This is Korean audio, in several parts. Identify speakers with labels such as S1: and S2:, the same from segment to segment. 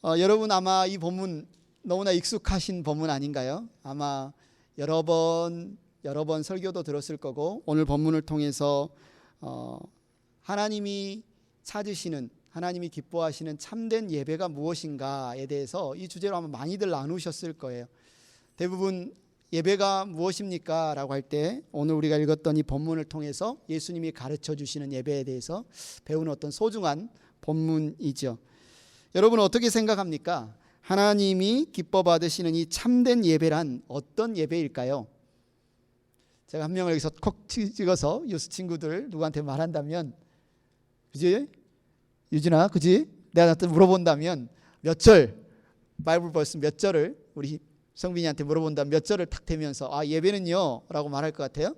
S1: 여러분 아마 이 본문 너무나 익숙하신 본문 아닌가요? 아마 여러 번 설교도 들었을 거고 오늘 본문을 통해서 하나님이 찾으시는, 하나님이 기뻐하시는 참된 예배가 무엇인가에 대해서 이 주제로 아마 많이들 나누셨을 거예요. 대부분 예배가 무엇입니까? 라고 할 때 오늘 우리가 읽었던 이 본문을 통해서 예수님이 가르쳐 주시는 예배에 대해서 배우는 어떤 소중한 본문이죠. 여러분 어떻게 생각합니까? 하나님이 기뻐 받으시는 이 참된 예배란 어떤 예배일까요? 제가 한 명을 여기서 콕 찍어서 유스 친구들 누구한테 말한다면, 그지? 유진아, 그지? 내가 나한테 물어본다면 몇 절, 바이블 벌스 몇 절을 우리 성빈이한테 물어본다면 몇 절을 탁 대면서 예배는요 라고 말할 것 같아요?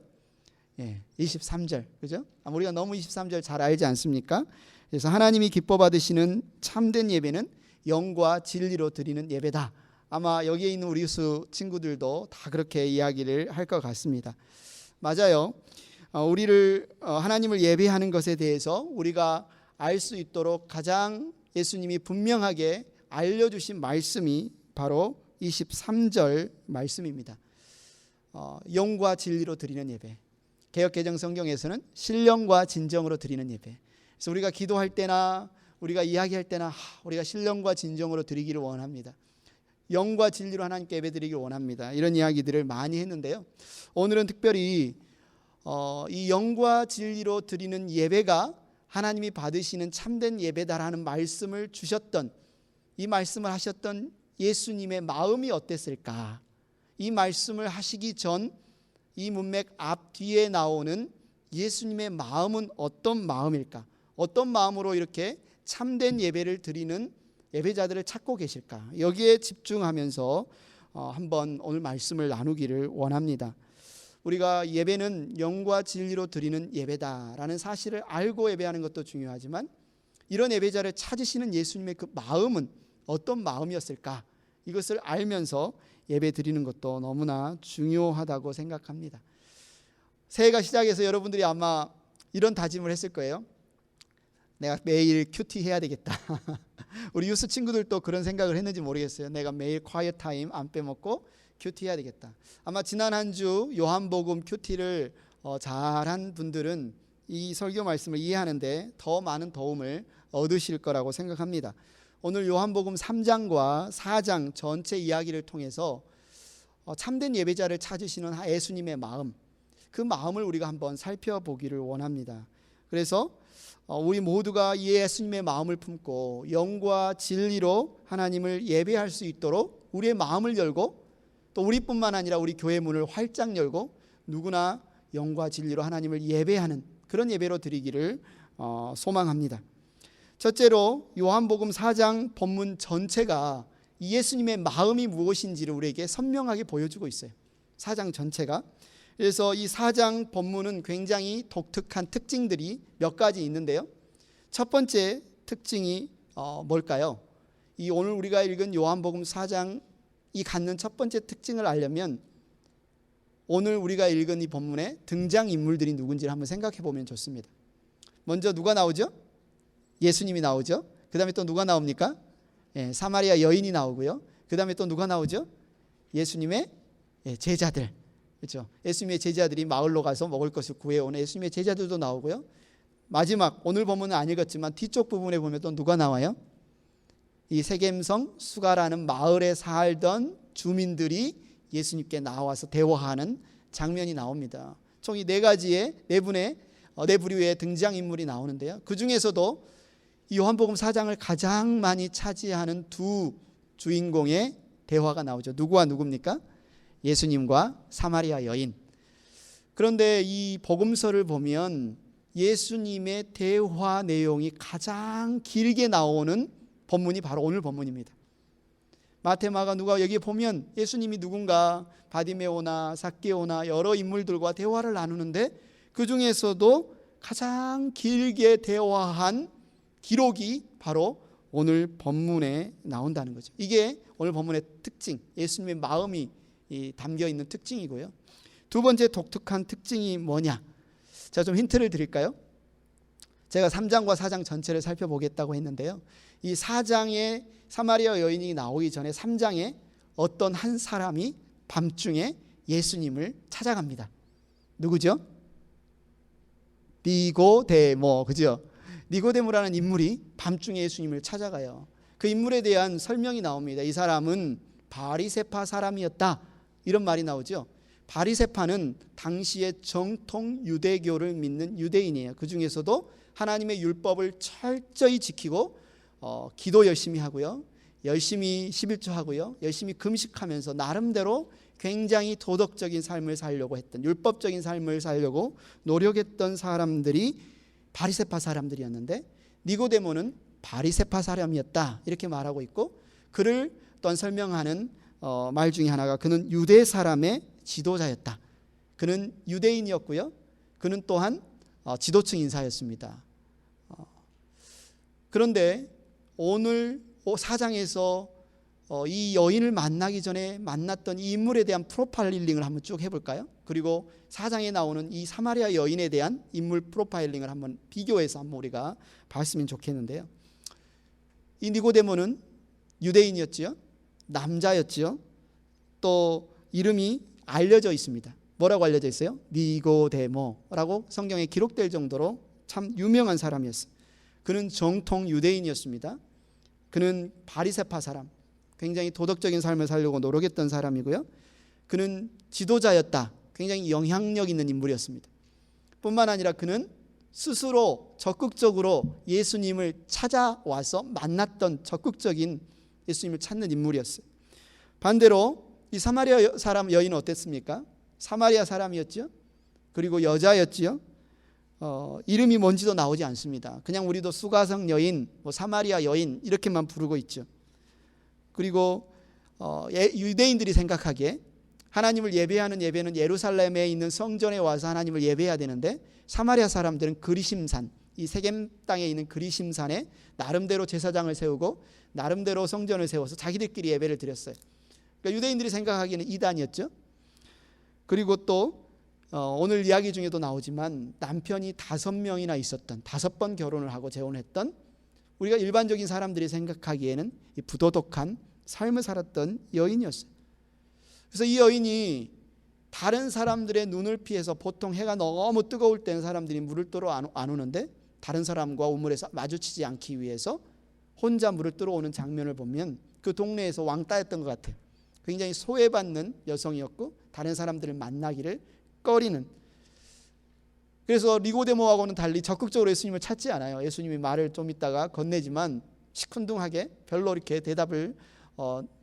S1: 23절, 그죠? 우리가 너무 23절 잘 알지 않습니까? 그래서 하나님이 기뻐 받으시는 참된 예배는 영과 진리로 드리는 예배다. 아마 여기에 있는 우리 유스 친구들도 다 그렇게 이야기를 할 것 같습니다. 맞아요. 우리를 하나님을 예배하는 것에 대해서 우리가 알 수 있도록 가장 예수님이 분명하게 알려주신 말씀이 바로 23절 말씀입니다. 영과 진리로 드리는 예배. 개역개정 성경에서는 신령과 진정으로 드리는 예배. 그래서 우리가 기도할 때나 우리가 이야기할 때나 우리가 신령과 진정으로 드리기를 원합니다. 영과 진리로 하나님께 예배드리기를 원합니다. 이런 이야기들을 많이 했는데요. 오늘은 특별히 이 영과 진리로 드리는 예배가 하나님이 받으시는 참된 예배다라는 말씀을 주셨던, 이 말씀을 하셨던 예수님의 마음이 어땠을까? 이 말씀을 하시기 전 이 문맥 앞뒤에 나오는 예수님의 마음은 어떤 마음일까? 어떤 마음으로 이렇게 참된 예배를 드리는 예배자들을 찾고 계실까? 여기에 집중하면서 한번 오늘 말씀을 나누기를 원합니다. 우리가 예배는 영과 진리로 드리는 예배다라는 사실을 알고 예배하는 것도 중요하지만 이런 예배자를 찾으시는 예수님의 그 마음은 어떤 마음이었을까? 이것을 알면서 예배 드리는 것도 너무나 중요하다고 생각합니다. 새해가 시작해서 여러분들이 아마 이런 다짐을 했을 거예요. 내가 매일 큐티 해야 되겠다. 우리 유스 친구들도 그런 생각을 했는지 모르겠어요. 내가 매일 콰이어 타임 안 빼먹고 큐티 해야 되겠다. 아마 지난 한 주 요한복음 큐티를 잘한 분들은 이 설교 말씀을 이해하는데 더 많은 도움을 얻으실 거라고 생각합니다. 오늘 요한복음 3장과 4장 전체 이야기를 통해서 참된 예배자를 찾으시는 예수님의 마음, 그 마음을 우리가 한번 살펴보기를 원합니다. 그래서 우리 모두가 이 예수님의 마음을 품고 영과 진리로 하나님을 예배할 수 있도록 우리의 마음을 열고, 또 우리뿐만 아니라 우리 교회 문을 활짝 열고 누구나 영과 진리로 하나님을 예배하는 그런 예배로 드리기를 소망합니다. 첫째로 요한복음 4장 본문 전체가 이 예수님의 마음이 무엇인지를 우리에게 선명하게 보여주고 있어요. 4장 전체가. 그래서 이 4장 본문은 굉장히 독특한 특징들이 몇 가지 있는데요. 첫 번째 특징이 뭘까요? 이 오늘 우리가 읽은 요한복음 4장이 갖는 첫 번째 특징을 알려면 오늘 우리가 읽은 이 본문의 등장인물들이 누군지를 한번 생각해 보면 좋습니다. 먼저 누가 나오죠? 예수님이 나오죠. 그 다음에 또 누가 나옵니까? 사마리아 여인이 나오고요. 그 다음에 또 누가 나오죠? 예수님의 제자들. 그렇죠? 예수님의 제자들이 마을로 가서 먹을 것을 구해오는 예수님의 제자들도 나오고요. 마지막 오늘 본문은 안 읽었지만 뒤쪽 부분에 보면 또 누가 나와요? 이 세겜성 수가라는 마을에 살던 주민들이 예수님께 나와서 대화하는 장면이 나옵니다. 총 이 네 가지의 네 부류의 등장인물이 나오는데요. 그 중에서도 이 요한복음 4장을 가장 많이 차지하는 두 주인공의 대화가 나오죠. 누구와 누굽니까? 예수님과 사마리아 여인. 그런데 이 복음서를 보면 예수님의 대화 내용이 가장 길게 나오는 본문이 바로 오늘 본문입니다. 마태, 마가, 누가 여기 보면 예수님이 누군가 바디메오나 삭개오나 여러 인물들과 대화를 나누는데 그 중에서도 가장 길게 대화한 기록이 바로 오늘 본문에 나온다는 거죠. 이게 오늘 본문의 특징, 예수님의 마음이 담겨 있는 특징이고요. 두 번째 독특한 특징이 뭐냐? 자, 좀 힌트를 드릴까요? 제가 3장과 4장 전체를 살펴보겠다고 했는데요. 이 4장에 사마리아 여인이 나오기 전에 3장에 어떤 한 사람이 밤중에 예수님을 찾아갑니다. 누구죠? 니고데모, 그죠? 니고데모라는 인물이 밤중에 예수님을 찾아가요. 그 인물에 대한 설명이 나옵니다. 이 사람은 바리새파 사람이었다, 이런 말이 나오죠. 바리새파는 당시의 정통 유대교를 믿는 유대인이에요. 그 중에서도 하나님의 율법을 철저히 지키고 기도 열심히 하고요, 열심히 11조 하고요, 열심히 금식하면서 나름대로 굉장히 도덕적인 삶을 살려고 했던, 율법적인 삶을 살려고 노력했던 사람들이 바리새파 사람들이었는데, 니고데모는 바리새파 사람이었다, 이렇게 말하고 있고, 그를 또한 설명하는 말 중에 하나가 그는 유대 사람의 지도자였다. 그는 유대인이었고요, 그는 또한 지도층 인사였습니다. 그런데 오늘 4장에서 이 여인을 만나기 전에 만났던 이 인물에 대한 프로파일링을 한번 쭉 해볼까요? 그리고 4장에 나오는 이 사마리아 여인에 대한 인물 프로파일링을 한번 비교해서 한번 우리가 봤으면 좋겠는데요. 이 니고데모는 유대인이었지요, 남자였지요, 또 이름이 알려져 있습니다. 뭐라고 알려져 있어요? 니고데모라고 성경에 기록될 정도로 참 유명한 사람이었어요. 그는 정통 유대인이었습니다. 그는 바리새파 사람, 굉장히 도덕적인 삶을 살려고 노력했던 사람이고요, 그는 지도자였다, 굉장히 영향력 있는 인물이었습니다. 뿐만 아니라 그는 스스로 적극적으로 예수님을 찾아와서 만났던 적극적인 예수님을 찾는 인물이었어요. 반대로 이 사마리아 사람 여인은 어땠습니까? 사마리아 사람이었죠. 그리고 여자였지요. 이름이 뭔지도 나오지 않습니다. 그냥 우리도 수가성 여인, 사마리아 여인 이렇게만 부르고 있죠. 그리고 유대인들이 생각하기에 하나님을 예배하는 예배는 예루살렘에 있는 성전에 와서 하나님을 예배해야 되는데, 사마리아 사람들은 그리심산, 이 세겜 땅에 있는 그리심산에 나름대로 제사장을 세우고 나름대로 성전을 세워서 자기들끼리 예배를 드렸어요. 그러니까 유대인들이 생각하기에는 이단이었죠. 그리고 또 오늘 이야기 중에도 나오지만 남편이 5명이나 있었던, 5번 결혼을 하고 재혼했던, 우리가 일반적인 사람들이 생각하기에는 부도덕한 삶을 살았던 여인이었어요. 그래서 이 여인이 다른 사람들의 눈을 피해서, 보통 해가 너무 뜨거울 때는 사람들이 물을 뜨러 안 오는데 다른 사람과 우물에서 마주치지 않기 위해서 혼자 물을 뜨러 오는 장면을 보면 그 동네에서 왕따였던 것 같아요. 굉장히 소외받는 여성이었고 다른 사람들을 만나기를 꺼리는. 그래서 니고데모하고는 달리 적극적으로 예수님을 찾지 않아요. 예수님이 말을 좀 있다가 건네지만 시큰둥하게 별로 이렇게 대답을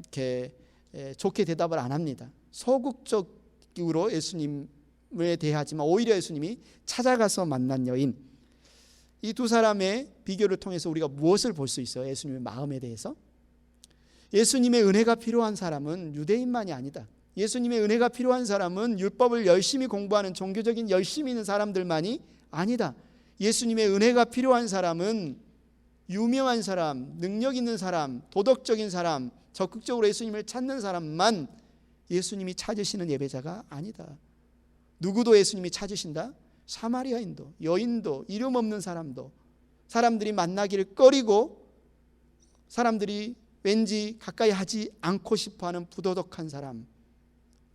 S1: 이렇게 좋게 대답을 안 합니다. 소극적으로 예수님에 대하지만 오히려 예수님이 찾아가서 만난 여인, 이 두 사람의 비교를 통해서 우리가 무엇을 볼 수 있어요? 예수님의 마음에 대해서. 예수님의 은혜가 필요한 사람은 유대인만이 아니다. 예수님의 은혜가 필요한 사람은 율법을 열심히 공부하는 종교적인 열심히 있는 사람들만이 아니다. 예수님의 은혜가 필요한 사람은 유명한 사람, 능력 있는 사람, 도덕적인 사람, 적극적으로 예수님을 찾는 사람만 예수님이 찾으시는 예배자가 아니다. 누구도 예수님이 찾으신다? 사마리아인도, 여인도, 이름 없는 사람도, 사람들이 만나기를 꺼리고 사람들이 왠지 가까이 하지 않고 싶어하는 부도덕한 사람,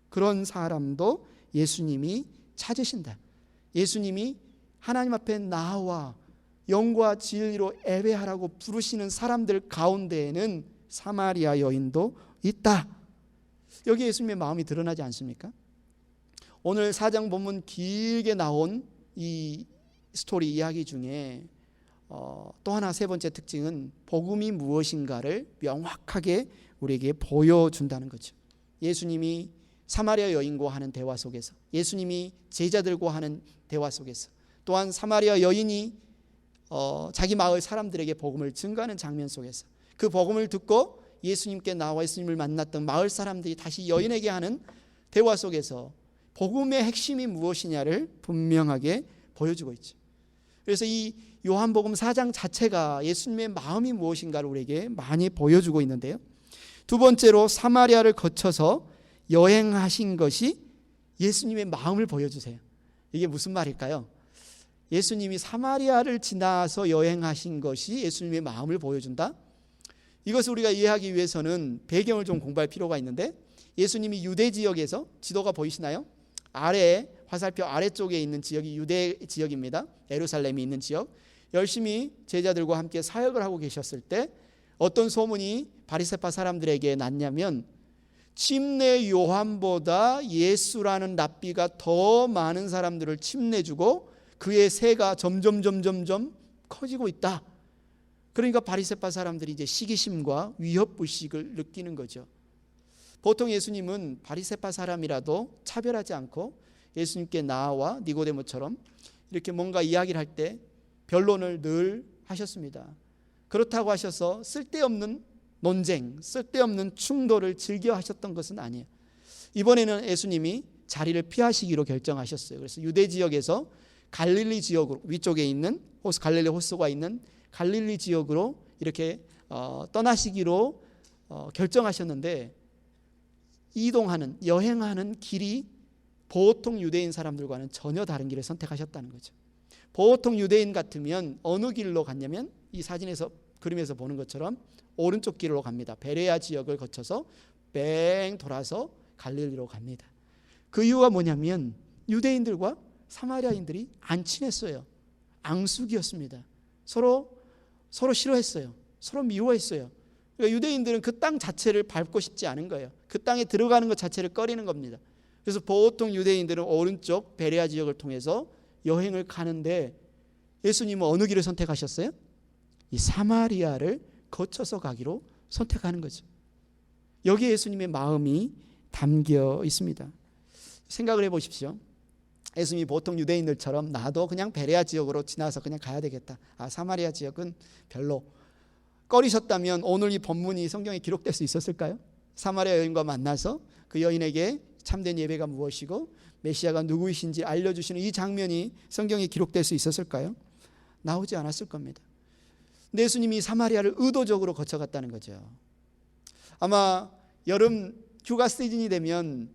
S1: 그런 사람도 예수님이 찾으신다. 예수님이 하나님 앞에 나와 영과 진리로 예배하라고 부르시는 사람들 가운데에는 사마리아 여인도 있다. 여기 예수님의 마음이 드러나지 않습니까? 오늘 4장 본문 길게 나온 이 스토리 이야기 중에 또 하나, 세 번째 특징은 복음이 무엇인가를 명확하게 우리에게 보여준다는 거죠. 예수님이 사마리아 여인과 하는 대화 속에서, 예수님이 제자들과 하는 대화 속에서, 또한 사마리아 여인이 자기 마을 사람들에게 복음을 증거하는 장면 속에서, 그 복음을 듣고 예수님께 나와 예수님을 만났던 마을 사람들이 다시 여인에게 하는 대화 속에서 복음의 핵심이 무엇이냐를 분명하게 보여주고 있죠. 그래서 이 요한복음 4장 자체가 예수님의 마음이 무엇인가를 우리에게 많이 보여주고 있는데요. 두 번째로 사마리아를 거쳐서 여행하신 것이 예수님의 마음을 보여주세요. 이게 무슨 말일까요? 예수님이 사마리아를 지나서 여행하신 것이 예수님의 마음을 보여준다? 이것을 우리가 이해하기 위해서는 배경을 좀 공부할 필요가 있는데, 예수님이 유대 지역에서, 지도가 보이시나요? 아래 화살표 아래쪽에 있는 지역이 유대 지역입니다. 예루살렘이 있는 지역. 열심히 제자들과 함께 사역을 하고 계셨을 때 어떤 소문이 바리새파 사람들에게 났냐면, 침례 요한보다 예수라는 랍비가 더 많은 사람들을 침례주고 그의 세가 점점 커지고 있다. 그러니까 바리새파 사람들이 이제 시기심과 위협의식을 느끼는 거죠. 보통 예수님은 바리새파 사람이라도 차별하지 않고 예수님께 나와 니고데모처럼 이렇게 뭔가 이야기를 할 때 변론을 늘 하셨습니다. 그렇다고 하셔서 쓸데없는 논쟁, 쓸데없는 충돌을 즐겨 하셨던 것은 아니에요. 이번에는 예수님이 자리를 피하시기로 결정하셨어요. 그래서 유대 지역에서 갈릴리 지역으로, 위쪽에 있는 갈릴리 호수가 있는 갈릴리 지역으로 이렇게 떠나시기로 결정하셨는데, 이동하는, 여행하는 길이 보통 유대인 사람들과는 전혀 다른 길을 선택하셨다는 거죠. 보통 유대인 같으면 어느 길로 갔냐면, 이 사진에서, 그림에서 보는 것처럼 오른쪽 길로 갑니다. 베레아 지역을 거쳐서 뺑 돌아서 갈릴리로 갑니다. 그 이유가 뭐냐면 유대인들과 사마리아인들이 안 친했어요. 앙숙이었습니다. 서로 싫어했어요. 서로 미워했어요. 그러니까 유대인들은 그 땅 자체를 밟고 싶지 않은 거예요. 그 땅에 들어가는 것 자체를 꺼리는 겁니다. 그래서 보통 유대인들은 오른쪽 베레아 지역을 통해서 여행을 가는데, 예수님은 어느 길을 선택하셨어요? 이 사마리아를 거쳐서 가기로 선택하는 거죠. 여기에 예수님의 마음이 담겨 있습니다. 생각을 해보십시오. 예수님이 보통 유대인들처럼 나도 그냥 베레아 지역으로 지나서 그냥 가야 되겠다, 사마리아 지역은 별로, 꺼리셨다면 오늘 이 본문이 성경에 기록될 수 있었을까요? 사마리아 여인과 만나서 그 여인에게 참된 예배가 무엇이고 메시아가 누구이신지 알려주시는 이 장면이 성경에 기록될 수 있었을까요? 나오지 않았을 겁니다. 근데 예수님이 사마리아를 의도적으로 거쳐갔다는 거죠. 아마 여름 휴가 시즌이 되면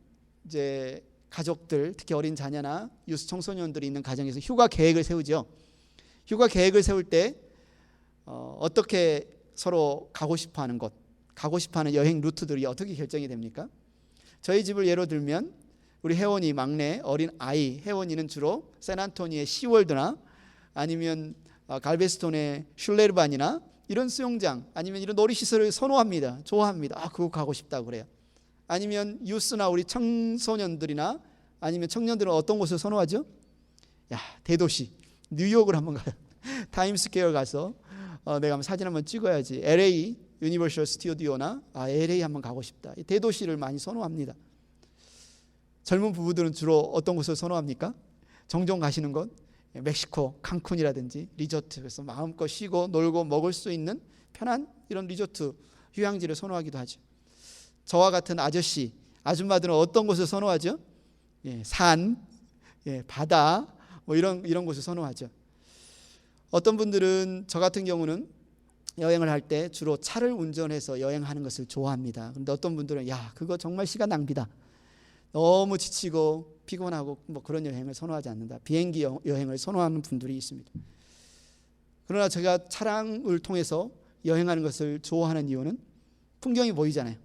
S1: 이제 가족들, 특히 어린 자녀나 유스 청소년들이 있는 가정에서 휴가 계획을 세우죠. 휴가 계획을 세울 때 어떻게 서로 가고 싶어하는 곳, 가고 싶어하는 여행 루트들이 어떻게 결정이 됩니까? 저희 집을 예로 들면 우리 혜원이, 막내 어린 아이 혜원이는 주로 샌안토니의 시월드나 아니면 갈베스톤의 슐레르반이나 이런 수영장, 아니면 이런 놀이시설을 선호합니다. 좋아합니다. 그거 가고 싶다고 그래요. 아니면 유스나 우리 청소년들이나 아니면 청년들은 어떤 곳을 선호하죠? 대도시 뉴욕을 한번 가요. 타임스퀘어 가서 내가 한번 사진 한번 찍어야지. LA 유니버셜 스튜디오나 LA 한번 가고 싶다. 대도시를 많이 선호합니다. 젊은 부부들은 주로 어떤 곳을 선호합니까? 종종 가시는 곳, 멕시코 칸쿤이라든지 리조트, 그래서 마음껏 쉬고 놀고 먹을 수 있는 편한 이런 리조트, 휴양지를 선호하기도 하죠. 저와 같은 아줌마들은 어떤 곳을 선호하죠? 산, 바다, 이런 곳을 선호하죠. 어떤 분들은, 저 같은 경우는 여행을 할 때 주로 차를 운전해서 여행하는 것을 좋아합니다. 그런데 어떤 분들은 그거 정말 시간 낭비다, 너무 지치고 피곤하고 그런 여행을 선호하지 않는다, 비행기 여행을 선호하는 분들이 있습니다. 그러나 제가 차량을 통해서 여행하는 것을 좋아하는 이유는 풍경이 보이잖아요.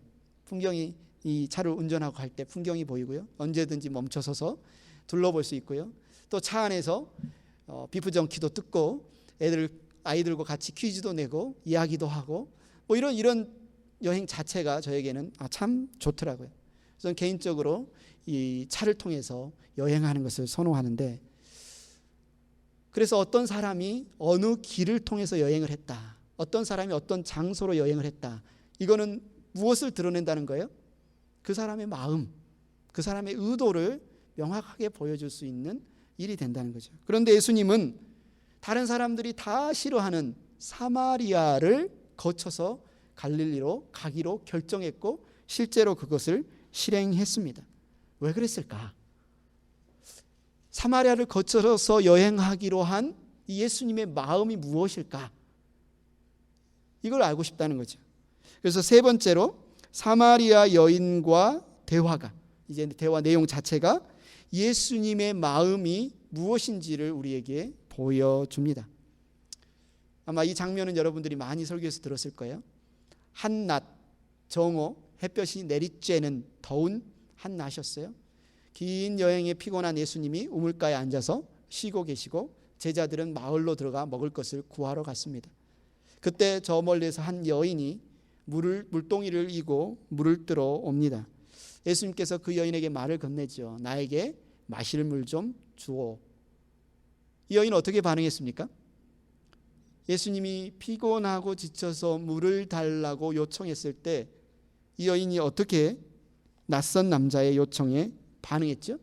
S1: 풍경이, 이 차를 운전하고 갈 때 풍경이 보이고요, 언제든지 멈춰서서 둘러볼 수 있고요, 또 차 안에서 비프 정키도 듣고 아이들과 같이 퀴즈도 내고 이야기도 하고 이런 여행 자체가 저에게는 참 좋더라고요. 저는 개인적으로 이 차를 통해서 여행하는 것을 선호하는데, 그래서 어떤 사람이 어느 길을 통해서 여행을 했다, 어떤 사람이 어떤 장소로 여행을 했다, 이거는 무엇을 드러낸다는 거예요? 그 사람의 마음, 그 사람의 의도를 명확하게 보여줄 수 있는 일이 된다는 거죠. 그런데 예수님은 다른 사람들이 다 싫어하는 사마리아를 거쳐서 갈릴리로 가기로 결정했고 실제로 그것을 실행했습니다. 왜 그랬을까? 사마리아를 거쳐서 여행하기로 한 이 예수님의 마음이 무엇일까? 이걸 알고 싶다는 거죠. 그래서 세 번째로 사마리아 여인과 대화가, 이제 대화 내용 자체가 예수님의 마음이 무엇인지를 우리에게 보여줍니다. 아마 이 장면은 여러분들이 많이 설교에서 들었을 거예요. 한낮 정오 햇볕이 내리쬐는 더운 한낮이었어요. 긴 여행에 피곤한 예수님이 우물가에 앉아서 쉬고 계시고 제자들은 마을로 들어가 먹을 것을 구하러 갔습니다. 그때 저 멀리에서 한 여인이 물동이를 이고 물을 뜨러 옵니다. 예수님께서 그 여인에게 말을 건네죠. 나에게 마실 물 좀 주오. 이 여인은 어떻게 반응했습니까? 예수님이 피곤하고 지쳐서 물을 달라고 요청했을 때 이 여인이 어떻게 낯선 남자의 요청에 반응했죠?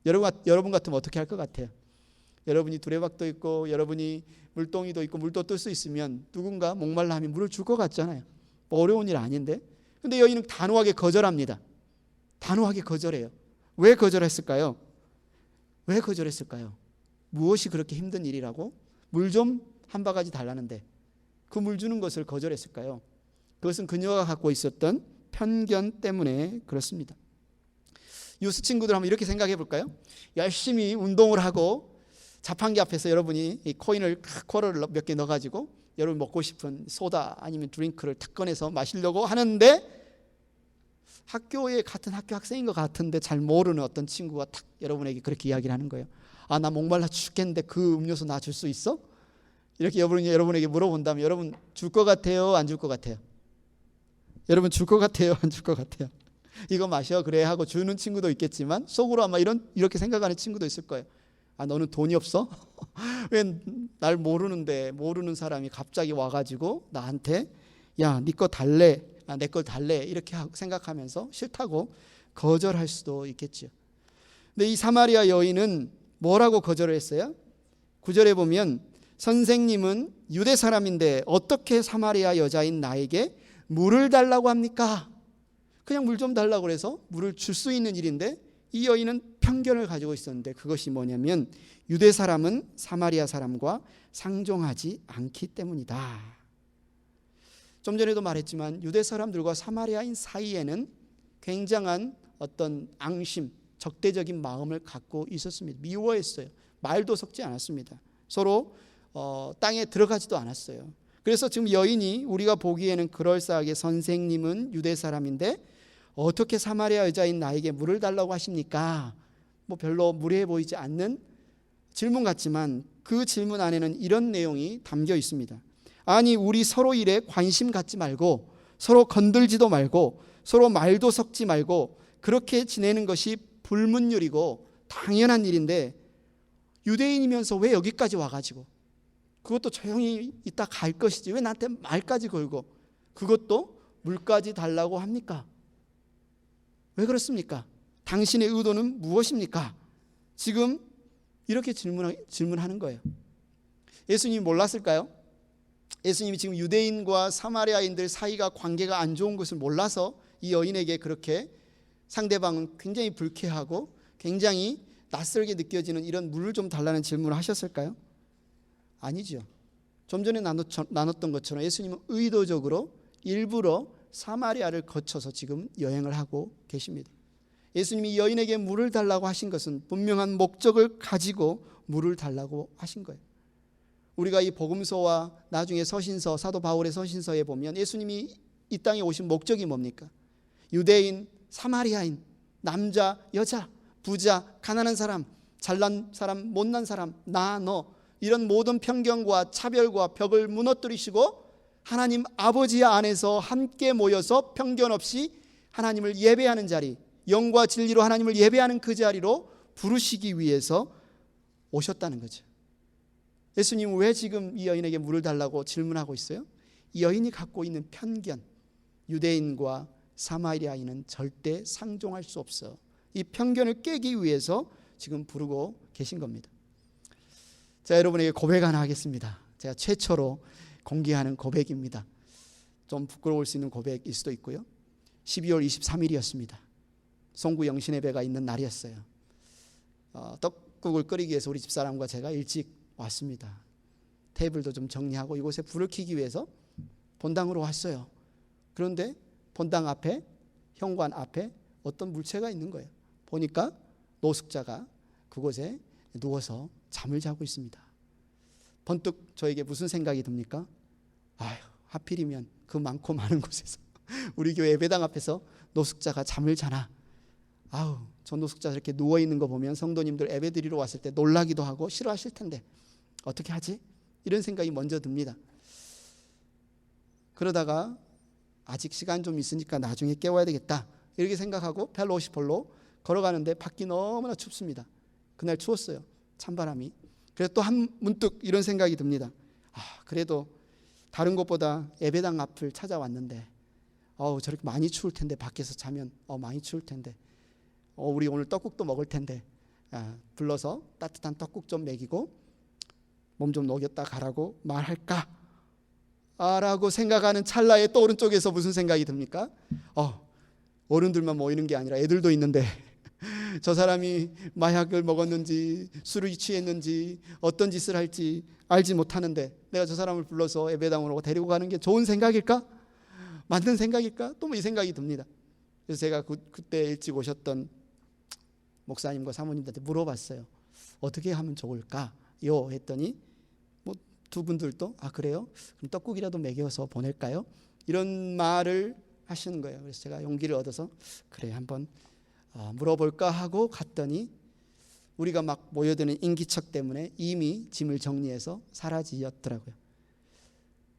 S1: 여러분 같으면 어떻게 할 것 같아요? 여러분이 두레박도 있고 여러분이 물동이도 있고 물도 뜰 수 있으면 누군가 목말라 하면 물을 줄 것 같잖아요. 뭐 어려운 일 아닌데. 근데 여인은 단호하게 거절합니다. 단호하게 거절해요. 왜 거절했을까요? 왜 거절했을까요? 무엇이 그렇게 힘든 일이라고? 물 좀 한 바가지 달라는데 그 물 주는 것을 거절했을까요? 그것은 그녀가 갖고 있었던 편견 때문에 그렇습니다. 유스 친구들 한번 이렇게 생각해 볼까요? 열심히 운동을 하고 자판기 앞에서 여러분이 이 쿼러를 몇 개 넣어가지고 여러분 먹고 싶은 소다 아니면 드링크를 탁 꺼내서 마시려고 하는데 같은 학교 학생인 것 같은데 잘 모르는 어떤 친구가 탁 여러분에게 그렇게 이야기를 하는 거예요. 아, 나 목말라 죽겠는데 그 음료수 나 줄 수 있어? 이렇게 여러분에게 물어본다면 여러분 줄 것 같아요? 안 줄 것 같아요? 여러분 줄 것 같아요? 안 줄 것 같아요? 이거 마셔 그래 하고 주는 친구도 있겠지만 속으로 아마 이렇게 생각하는 친구도 있을 거예요. 아, 너는 돈이 없어? 왜 날 모르는 사람이 갑자기 와가지고 나한테 야, 네 거 달래, 내 걸 달래 이렇게 생각하면서 싫다고 거절할 수도 있겠죠. 근데 이 사마리아 여인은 뭐라고 거절을 했어요? 9절에 보면 선생님은 유대 사람인데 어떻게 사마리아 여자인 나에게 물을 달라고 합니까? 그냥 물 좀 달라고 그래서 물을 줄 수 있는 일인데 이 여인은 편견을 가지고 있었는데 그것이 뭐냐면 유대 사람은 사마리아 사람과 상종하지 않기 때문이다. 좀 전에도 말했지만 유대 사람들과 사마리아인 사이에는 굉장한 어떤 앙심, 적대적인 마음을 갖고 있었습니다. 미워했어요. 말도 섞지 않았습니다. 서로 땅에 들어가지도 않았어요. 그래서 지금 여인이 우리가 보기에는 그럴싸하게 선생님은 유대 사람인데 어떻게 사마리아 여자인 나에게 물을 달라고 하십니까? 뭐 별로 무례해 보이지 않는 질문 같지만 그 질문 안에는 이런 내용이 담겨 있습니다. 아니, 우리 서로 일에 관심 갖지 말고 서로 건들지도 말고 서로 말도 섞지 말고 그렇게 지내는 것이 불문율이고 당연한 일인데 유대인이면서 왜 여기까지 와가지고 그것도 조용히 있다 갈 것이지 왜 나한테 말까지 걸고 그것도 물까지 달라고 합니까? 왜 그렇습니까? 당신의 의도는 무엇입니까? 지금 이렇게 질문하는 거예요. 예수님이 몰랐을까요? 예수님이 지금 유대인과 사마리아인들 사이가 관계가 안 좋은 것을 몰라서 이 여인에게 그렇게 상대방은 굉장히 불쾌하고 굉장히 낯설게 느껴지는 이런 물을 좀 달라는 질문을 하셨을까요? 아니죠. 좀 전에 나눴던 것처럼 예수님은 의도적으로 일부러 사마리아를 거쳐서 지금 여행을 하고 계십니다. 예수님이 여인에게 물을 달라고 하신 것은 분명한 목적을 가지고 물을 달라고 하신 거예요. 우리가 이 복음서와 나중에 서신서, 사도 바울의 서신서에 보면 예수님이 이 땅에 오신 목적이 뭡니까? 유대인, 사마리아인, 남자, 여자, 부자, 가난한 사람, 잘난 사람, 못난 사람, 나, 너 이런 모든 편견과 차별과 벽을 무너뜨리시고 하나님 아버지 안에서 함께 모여서 편견 없이 하나님을 예배하는 자리, 영과 진리로 하나님을 예배하는 그 자리로 부르시기 위해서 오셨다는 거죠. 예수님은 왜 지금 이 여인에게 물을 달라고 질문하고 있어요? 이 여인이 갖고 있는 편견, 유대인과 사마리아인은 절대 상종할 수 없어. 이 편견을 깨기 위해서 지금 부르고 계신 겁니다. 자, 여러분에게 고백 하나 하겠습니다. 제가 최초로 공개하는 고백입니다. 좀 부끄러울 수 있는 고백일 수도 있고요. 12월 23일이었습니다. 송구 영신예배가 있는 날이었어요. 떡국을 끓이기 위해서 우리 집사람과 제가 일찍 왔습니다. 테이블도 좀 정리하고 이곳에 불을 켜기 위해서 본당으로 왔어요. 그런데 본당 앞에, 현관 앞에 어떤 물체가 있는 거예요. 보니까 노숙자가 그곳에 누워서 잠을 자고 있습니다. 번뜩 저에게 무슨 생각이 듭니까? 아휴, 하필이면 그 많고 많은 곳에서 우리 교회 예배당 앞에서 노숙자가 잠을 자나. 아우, 저 노숙자 이렇게 누워있는 거 보면 성도님들 예배 드리러 왔을 때 놀라기도 하고 싫어하실 텐데 어떻게 하지? 이런 생각이 먼저 듭니다. 그러다가 아직 시간 좀 있으니까 나중에 깨워야 되겠다 이렇게 생각하고 펠로시폴로 걸어가는데 밖이 너무나 춥습니다. 그날 추웠어요. 찬바람이. 그래서 또 문득 이런 생각이 듭니다. 그래도 다른 곳보다 예배당 앞을 찾아왔는데 저렇게 많이 추울 텐데 밖에서 자면 많이 추울 텐데 우리 오늘 떡국도 먹을 텐데 불러서 따뜻한 떡국 좀 먹이고 몸 좀 녹였다 가라고 말할까? 라고 생각하는 찰나에 또 오른쪽에서 무슨 생각이 듭니까? 어른들만 모이는 게 아니라 애들도 있는데 저 사람이 마약을 먹었는지 술을 취했는지 어떤 짓을 할지 알지 못하는데 내가 저 사람을 불러서 예배당으로 데리고 가는 게 좋은 생각일까? 맞는 생각일까? 또 이 생각이 듭니다. 그래서 제가 그때 일찍 오셨던 목사님과 사모님들한테 물어봤어요. 어떻게 하면 좋을까요? 했더니 두 분들도 그래요? 그럼 떡국이라도 먹여서 보낼까요? 이런 말을 하시는 거예요. 그래서 제가 용기를 얻어서 그래 한번 물어볼까 하고 갔더니 우리가 막 모여드는 인기척 때문에 이미 짐을 정리해서 사라지었더라고요.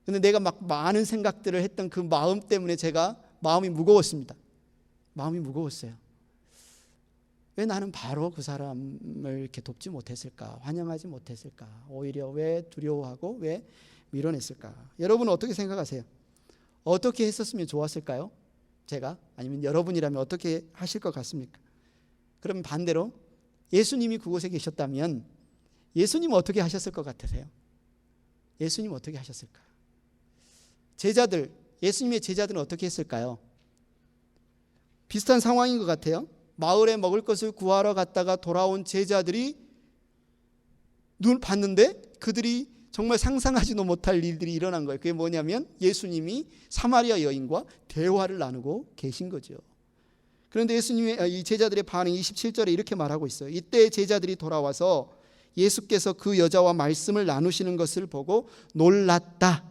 S1: 근데 내가 막 많은 생각들을 했던 그 마음 때문에 제가 마음이 무거웠습니다. 마음이 무거웠어요. 왜 나는 바로 그 사람을 이렇게 돕지 못했을까? 환영하지 못했을까? 오히려 왜 두려워하고 왜 밀어냈을까? 여러분은 어떻게 생각하세요? 어떻게 했었으면 좋았을까요? 제가? 아니면 여러분이라면 어떻게 하실 것 같습니까? 그러면 반대로 예수님이 그곳에 계셨다면 예수님은 어떻게 하셨을 것 같으세요? 예수님은 어떻게 하셨을까? 예수님의 제자들은 어떻게 했을까요? 비슷한 상황인 것 같아요. 마을에 먹을 것을 구하러 갔다가 돌아온 제자들이 눈을 봤는데 그들이 정말 상상하지도 못할 일들이 일어난 거예요. 그게 뭐냐면 예수님이 사마리아 여인과 대화를 나누고 계신 거죠. 그런데 이 제자들의 반응이 27절에 이렇게 말하고 있어요. 이때 제자들이 돌아와서 예수께서 그 여자와 말씀을 나누시는 것을 보고 놀랐다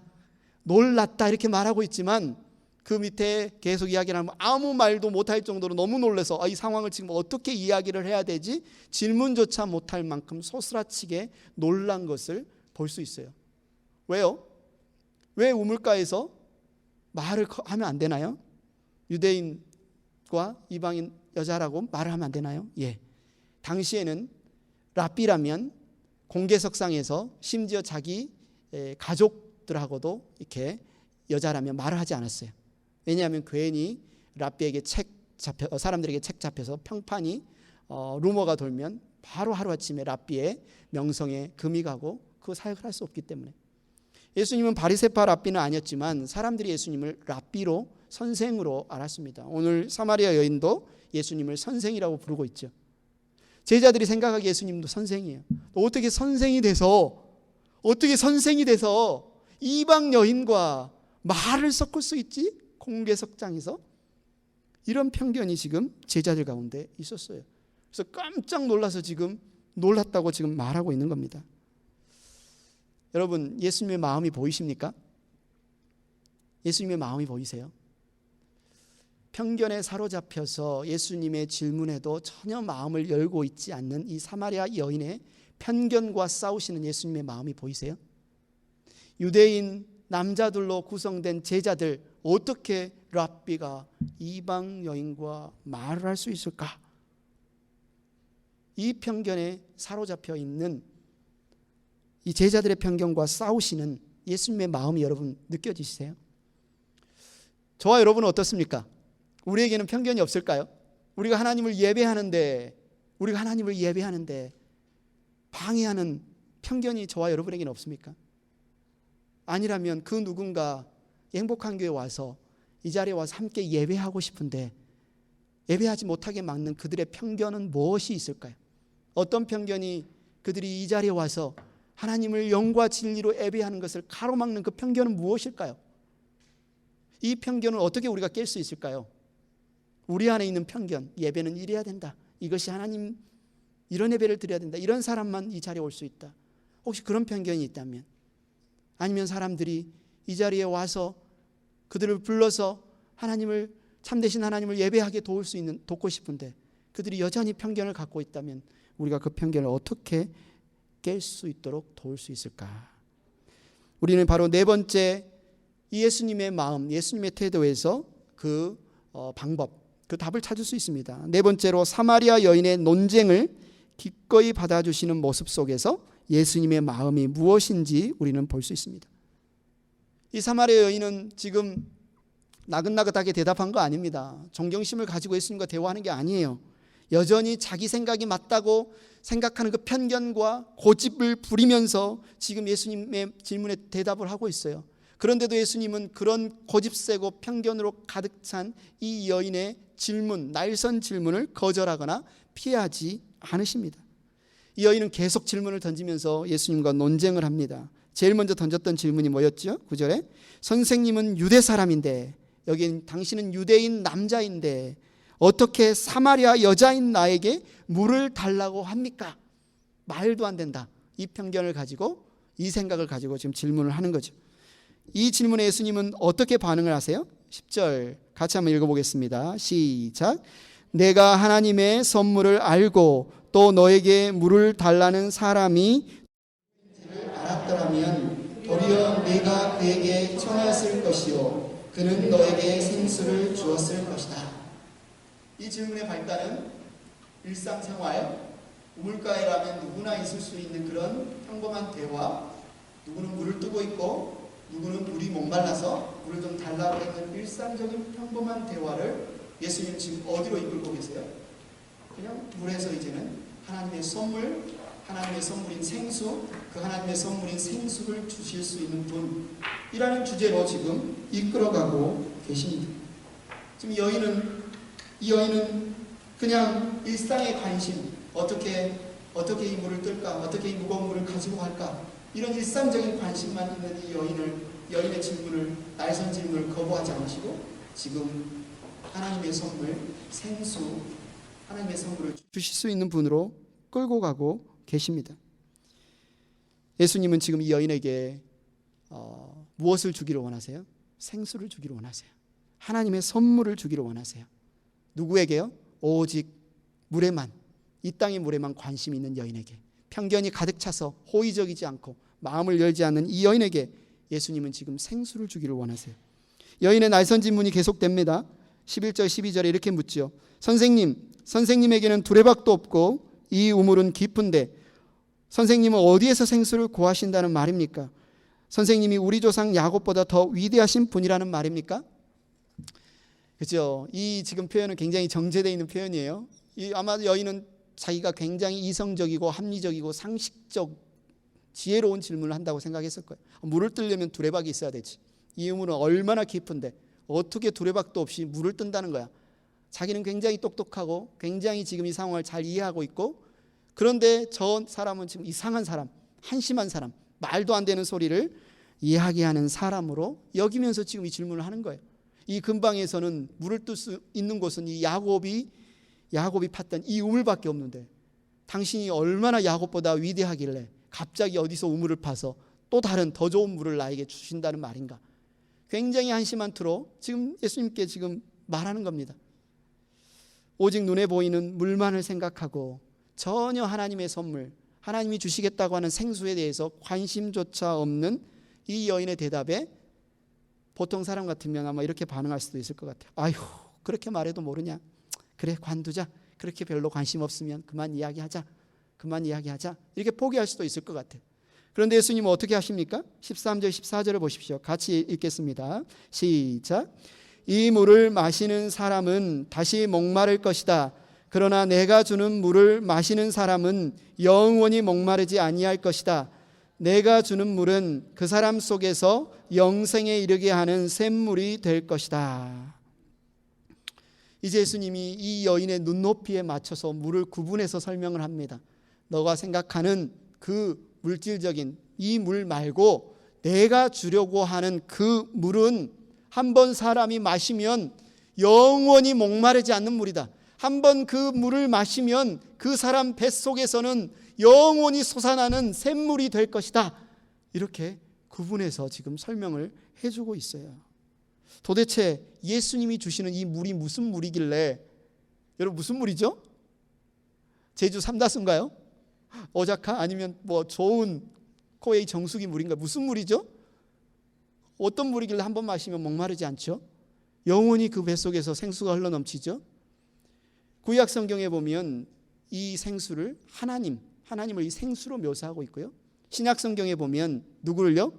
S1: 이렇게 말하고 있지만 그 밑에 계속 이야기를 하면 아무 말도 못할 정도로 너무 놀라서 이 상황을 지금 어떻게 이야기를 해야 되지? 질문조차 못할 만큼 소스라치게 놀란 것을 볼 수 있어요. 왜요? 왜 우물가에서 말을 하면 안 되나요? 유대인과 이방인 여자라고 말을 하면 안 되나요? 예. 당시에는 랍비라면 공개석상에서 심지어 자기 가족들하고도 이렇게 여자라면 말을 하지 않았어요. 왜냐하면 괜히 랍비에게 사람들에게 책 잡혀서 평판이 루머가 돌면 바로 하루아침에 랍비의 명성에 금이 가고 그 사역을 할 수 없기 때문에. 예수님은 바리새파 랍비는 아니었지만 사람들이 예수님을 랍비로 선생으로 알았습니다. 오늘 사마리아 여인도 예수님을 선생이라고 부르고 있죠. 제자들이 생각하기에 예수님도 선생이에요. 어떻게 선생이 돼서 이방 여인과 말을 섞을 수 있지? 공개석장에서. 이런 편견이 지금 제자들 가운데 있었어요. 그래서 깜짝 놀라서 지금 놀랐다고 지금 말하고 있는 겁니다. 여러분, 예수님의 마음이 보이십니까? 예수님의 마음이 보이세요? 편견에 사로잡혀서 예수님의 질문에도 전혀 마음을 열고 있지 않는 이 사마리아 여인의 편견과 싸우시는 예수님의 마음이 보이세요? 유대인 남자들로 구성된 제자들, 어떻게 랍비가 이방 여인과 말을 할 수 있을까? 이 편견에 사로잡혀 있는 이 제자들의 편견과 싸우시는 예수님의 마음이 여러분 느껴지세요? 저와 여러분은 어떻습니까? 우리에게는 편견이 없을까요? 우리가 하나님을 예배하는데 방해하는 편견이 저와 여러분에게는 없습니까? 아니라면 그 누군가 행복한 교회 와서 이 자리에 와서 함께 예배하고 싶은데 예배하지 못하게 막는 그들의 편견은 무엇이 있을까요? 어떤 편견이 그들이 이 자리에 와서 하나님을 영과 진리로 예배하는 것을 가로막는 그 편견은 무엇일까요? 이 편견을 어떻게 우리가 깰 수 있을까요? 우리 안에 있는 편견, 예배는 이래야 된다, 이것이 하나님, 이런 예배를 드려야 된다, 이런 사람만 이 자리에 올 수 있다, 혹시 그런 편견이 있다면, 아니면 사람들이 이 자리에 와서 그들을 불러서 하나님을, 참되신 하나님을 예배하게 돕고 싶은데 그들이 여전히 편견을 갖고 있다면 우리가 그 편견을 어떻게 깰 수 있도록 도울 수 있을까? 우리는 바로 네 번째, 이 예수님의 마음, 예수님의 태도에서 그 방법, 그 답을 찾을 수 있습니다. 네 번째로, 사마리아 여인의 논쟁을 기꺼이 받아주시는 모습 속에서 예수님의 마음이 무엇인지 우리는 볼 수 있습니다. 이 사마리아 여인은 지금 나긋나긋하게 대답한 거 아닙니다. 존경심을 가지고 예수님과 대화하는 게 아니에요. 여전히 자기 생각이 맞다고 생각하는 그 편견과 고집을 부리면서 지금 예수님의 질문에 대답을 하고 있어요. 그런데도 예수님은 그런 고집세고 편견으로 가득 찬 이 여인의 질문, 날선 질문을 거절하거나 피하지 않으십니다. 이 여인은 계속 질문을 던지면서 예수님과 논쟁을 합니다. 제일 먼저 던졌던 질문이 뭐였죠? 9절에 선생님은 유대 사람인데, 여긴 당신은 유대인 남자인데 어떻게 사마리아 여자인 나에게 물을 달라고 합니까? 말도 안 된다. 이 편견을 가지고, 이 생각을 가지고 지금 질문을 하는 거죠. 이 질문에 예수님은 어떻게 반응을 하세요? 10절 같이 한번 읽어보겠습니다. 시작. 내가 하나님의 선물을 알고 또 너에게 물을 달라는 사람이 알았더라면 도리어 내가 그에게 청하였을 것이요 그는 너에게 생수를 주었을 것이다. 이 질문의 발단은 일상생활, 우물가에라면 누구나 있을 수 있는 그런 평범한 대화, 누구는 물을 뜨고 있고 누구는 물이 목말라서 물을 좀 달라고 하는 일상적인 평범한 대화를 예수님 지금 어디로 이끌고 계세요? 그냥 물에서 이제는 하나님의 선물, 하나님의 선물인 생수, 그 하나님의 선물인 생수를 주실 수 있는 분이라는 주제로 지금 이끌어가고 계십니다. 지금 이 여인은 그냥 일상의 관심, 어떻게 이 물을 뜰까, 어떻게 이 무거운 물을 가지고 갈까, 이런 일상적인 관심만 있는 이 여인의 질문을, 날선 질문을 거부하지 않으시고 지금 하나님의 선물, 생수, 하나님의 선물을 주실 수 있는 분으로 끌고 가고 계십니다. 예수님은 지금 이 여인에게 무엇을 주기를 원하세요? 생수를 주기를 원하세요. 하나님의 선물을 주기를 원하세요. 누구에게요? 오직 물에만, 이 땅의 물에만 관심이 있는 여인에게, 편견이 가득 차서 호의적이지 않고 마음을 열지 않는 이 여인에게 예수님은 지금 생수를 주기를 원하세요. 여인의 날선 질문이 계속됩니다. 11절 12절에 이렇게 묻죠. 선생님에게는 두레박도 없고 이 우물은 깊은데 선생님은 어디에서 생수를 구하신다는 말입니까? 선생님이 우리 조상 야곱보다 더 위대하신 분이라는 말입니까? 그렇죠. 이 지금 표현은 굉장히 정제되어 있는 표현이에요. 아마 여인은 자기가 굉장히 이성적이고 합리적이고 상식적 지혜로운 질문을 한다고 생각했을 거예요. 물을 뜨려면 두레박이 있어야 되지. 이 우물은 얼마나 깊은데 어떻게 두레박도 없이 물을 뜬다는 거야. 자기는 굉장히 똑똑하고 굉장히 지금 이 상황을 잘 이해하고 있고, 그런데 저 사람은 지금 이상한 사람, 한심한 사람, 말도 안 되는 소리를 이야기하는 사람으로 여기면서 지금 이 질문을 하는 거예요. 이 근방에서는 물을 뜰 수 있는 곳은 이 야곱이 팠던 이 우물밖에 없는데 당신이 얼마나 야곱보다 위대하길래 갑자기 어디서 우물을 파서 또 다른 더 좋은 물을 나에게 주신다는 말인가? 굉장히 한심한 투로 지금 예수님께 지금 말하는 겁니다. 오직 눈에 보이는 물만을 생각하고 전혀 하나님의 선물, 하나님이 주시겠다고 하는 생수에 대해서 관심조차 없는 이 여인의 대답에 보통 사람 같으면 아마 이렇게 반응할 수도 있을 것 같아요. 아휴, 그렇게 말해도 모르냐? 그래, 관두자. 그렇게 별로 관심 없으면 그만 이야기하자. 이렇게 포기할 수도 있을 것 같아요. 그런데 예수님은 어떻게 하십니까? 13절 14절을 보십시오. 같이 읽겠습니다. 시작. 이 물을 마시는 사람은 다시 목마를 것이다. 그러나 내가 주는 물을 마시는 사람은 영원히 목마르지 아니할 것이다. 내가 주는 물은 그 사람 속에서 영생에 이르게 하는 샘물이 될 것이다. 이제 예수님이 이 여인의 눈높이에 맞춰서 물을 구분해서 설명을 합니다. 너가 생각하는 그 물질적인 이 물 말고 내가 주려고 하는 그 물은 한번 사람이 마시면 영원히 목마르지 않는 물이다. 한번 그 물을 마시면 그 사람 뱃속에서는 영원히 솟아나는 샘물이 될 것이다. 이렇게 구분해서 지금 설명을 해주고 있어요. 도대체 예수님이 주시는 이 물이 무슨 물이길래, 여러분 무슨 물이죠? 제주 삼다수인가요? 오자카? 아니면 뭐 좋은 코웨이 정수기 물인가? 무슨 물이죠? 어떤 물이길래 한 번 마시면 목마르지 않죠? 영원히 그 뱃속에서 생수가 흘러넘치죠. 구약 성경에 보면 이 생수를 하나님을 이 생수로 묘사하고 있고요. 신약 성경에 보면 누구를요?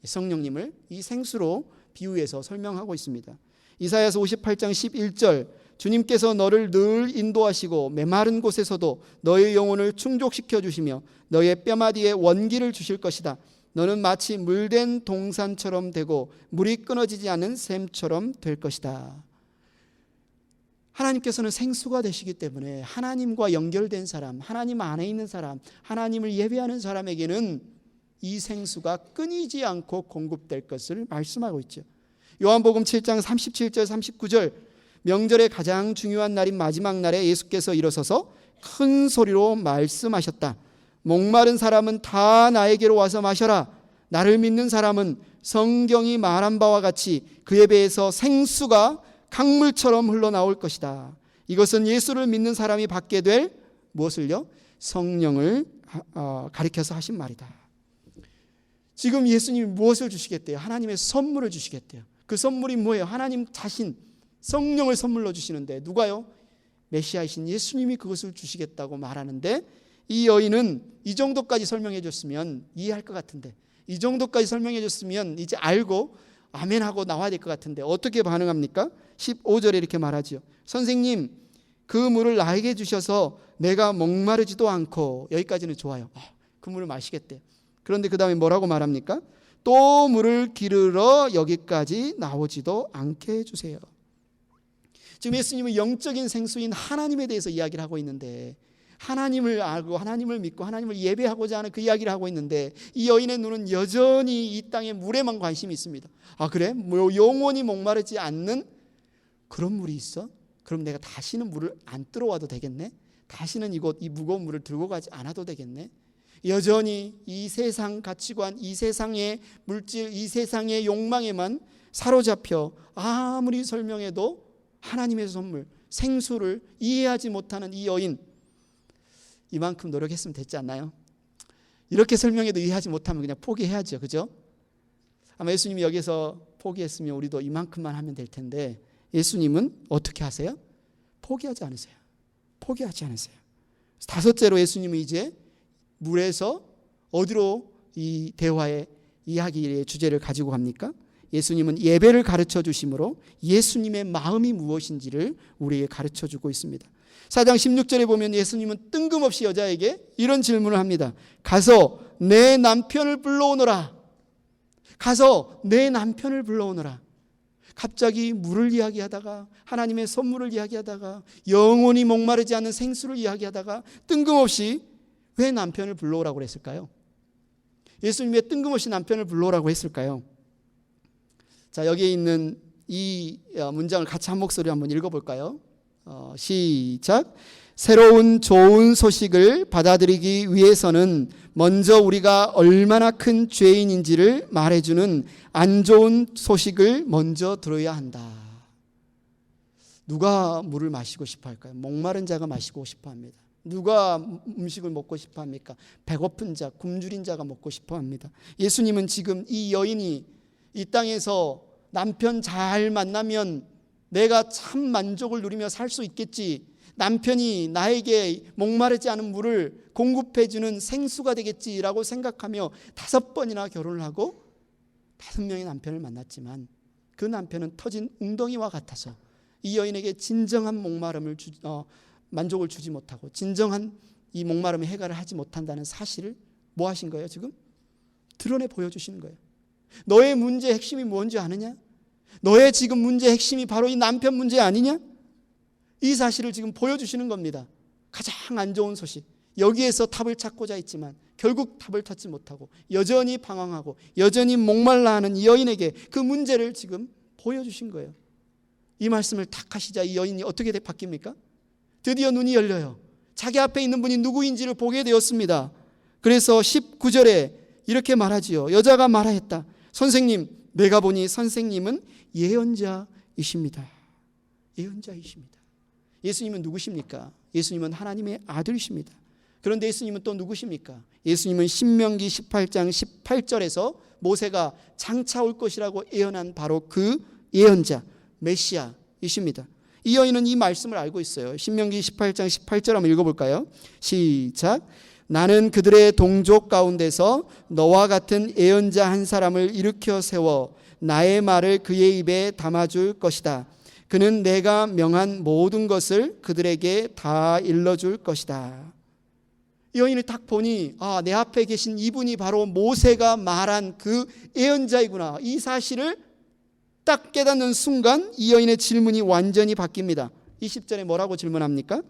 S1: 성령님을 이 생수로 비유해서 설명하고 있습니다. 이사야서 58장 11절, 주님께서 너를 늘 인도하시고 메마른 곳에서도 너의 영혼을 충족시켜 주시며 너의 뼈마디에 원기를 주실 것이다. 너는 마치 물된 동산처럼 되고 물이 끊어지지 않는 샘처럼 될 것이다. 하나님께서는 생수가 되시기 때문에 하나님과 연결된 사람, 하나님 안에 있는 사람, 하나님을 예배하는 사람에게는 이 생수가 끊이지 않고 공급될 것을 말씀하고 있죠. 요한복음 7장 37절 39절, 명절의 가장 중요한 날인 마지막 날에 예수께서 일어서서 큰 소리로 말씀하셨다. 목마른 사람은 다 나에게로 와서 마셔라. 나를 믿는 사람은 성경이 말한 바와 같이 그의 배에서 생수가 강물처럼 흘러나올 것이다. 이것은 예수를 믿는 사람이 받게 될 무엇을요? 성령을 가리켜서 하신 말이다. 지금 예수님이 무엇을 주시겠대요? 하나님의 선물을 주시겠대요. 그 선물이 뭐예요? 하나님 자신 성령을 선물로 주시는데 누가요? 메시아이신 예수님이 그것을 주시겠다고 말하는데, 이 여인은 이 정도까지 설명해 줬으면 이해할 것 같은데, 이 정도까지 설명해 줬으면 이제 알고 아멘하고 나와야 될 것 같은데 어떻게 반응합니까? 15절에 이렇게 말하죠. 선생님, 그 물을 나에게 주셔서 내가 목마르지도 않고. 여기까지는 좋아요. 그 물을 마시겠대. 그런데 그 다음에 뭐라고 말합니까? 또 물을 기르러 여기까지 나오지도 않게 해주세요. 지금 예수님은 영적인 생수인 하나님에 대해서 이야기를 하고 있는데, 하나님을 알고 하나님을 믿고 하나님을 예배하고자 하는 그 이야기를 하고 있는데, 이 여인의 눈은 여전히 이 땅의 물에만 관심이 있습니다. 아 그래? 뭐 영원히 목마르지 않는 그런 물이 있어? 그럼 내가 다시는 물을 안 들어와도 되겠네? 다시는 이 무거운 물을 들고 가지 않아도 되겠네? 여전히 이 세상 가치관, 이 세상의 물질, 이 세상의 욕망에만 사로잡혀 아무리 설명해도 하나님의 선물, 생수를 이해하지 못하는 이 여인, 이만큼 노력했으면 됐지 않나요? 이렇게 설명해도 이해하지 못하면 그냥 포기해야죠. 그죠? 아마 예수님이 여기서 포기했으면 우리도 이만큼만 하면 될 텐데, 예수님은 어떻게 하세요? 포기하지 않으세요. 포기하지 않으세요. 다섯째로 예수님은 이제 물에서 어디로 이 대화의 이야기의 주제를 가지고 갑니까? 예수님은 예배를 가르쳐 주심으로 예수님의 마음이 무엇인지를 우리에게 가르쳐 주고 있습니다. 4장 16절에 보면 예수님은 뜬금없이 여자에게 이런 질문을 합니다. 가서 내 남편을 불러오너라. 가서 내 남편을 불러오너라. 갑자기 물을 이야기하다가, 하나님의 선물을 이야기하다가, 영원히 목마르지 않는 생수를 이야기하다가 뜬금없이 왜 남편을 불러오라고 그랬을까요? 예수님이 왜 뜬금없이 남편을 불러오라고 했을까요? 자, 여기에 있는 이 문장을 같이 한 목소리로 한번 읽어볼까요? 시작. 새로운 좋은 소식을 받아들이기 위해서는 먼저 우리가 얼마나 큰 죄인인지를 말해주는 안 좋은 소식을 먼저 들어야 한다. 누가 물을 마시고 싶어 할까요? 목마른 자가 마시고 싶어 합니다. 누가 음식을 먹고 싶어 합니까? 배고픈 자, 굶주린 자가 먹고 싶어 합니다. 예수님은 지금 이 여인이 이 땅에서 남편 잘 만나면 내가 참 만족을 누리며 살 수 있겠지, 남편이 나에게 목마르지 않은 물을 공급해주는 생수가 되겠지라고 생각하며 5번이나 결혼을 하고 5명의 남편을 만났지만, 그 남편은 터진 웅덩이와 같아서 이 여인에게 진정한 만족을 주지 못하고 진정한 이 목마름의 해결을 하지 못한다는 사실을 뭐 하신 거예요? 지금 드러내 보여주시는 거예요. 너의 문제의 핵심이 뭔지 아느냐? 너의 지금 문제의 핵심이 바로 이 남편 문제 아니냐? 이 사실을 지금 보여주시는 겁니다. 가장 안 좋은 소식, 여기에서 답을 찾고자 했지만 결국 답을 찾지 못하고 여전히 방황하고 여전히 목말라 하는 이 여인에게 그 문제를 지금 보여주신 거예요. 이 말씀을 탁 하시자 이 여인이 어떻게 바뀝니까? 드디어 눈이 열려요. 자기 앞에 있는 분이 누구인지를 보게 되었습니다. 그래서 19절에 이렇게 말하지요. 여자가 말하였다. 선생님, 내가 보니 선생님은 예언자이십니다. 예언자이십니다. 예수님은 누구십니까? 예수님은 하나님의 아들이십니다. 그런데 예수님은 또 누구십니까? 예수님은 신명기 18장 18절에서 모세가 장차 올 것이라고 예언한 바로 그 예언자 메시아이십니다. 이 여인은 이 말씀을 알고 있어요. 신명기 18장 18절 한번 읽어볼까요? 시작. 나는 그들의 동족 가운데서 너와 같은 예언자 한 사람을 일으켜 세워 나의 말을 그의 입에 담아줄 것이다. 그는 내가 명한 모든 것을 그들에게 다 일러줄 것이다. 이 여인을 딱 보니 내 앞에 계신 이분이 바로 모세가 말한 그 예언자이구나. 이 사실을 딱 깨닫는 순간 이 여인의 질문이 완전히 바뀝니다. 20절에 뭐라고 질문합니까?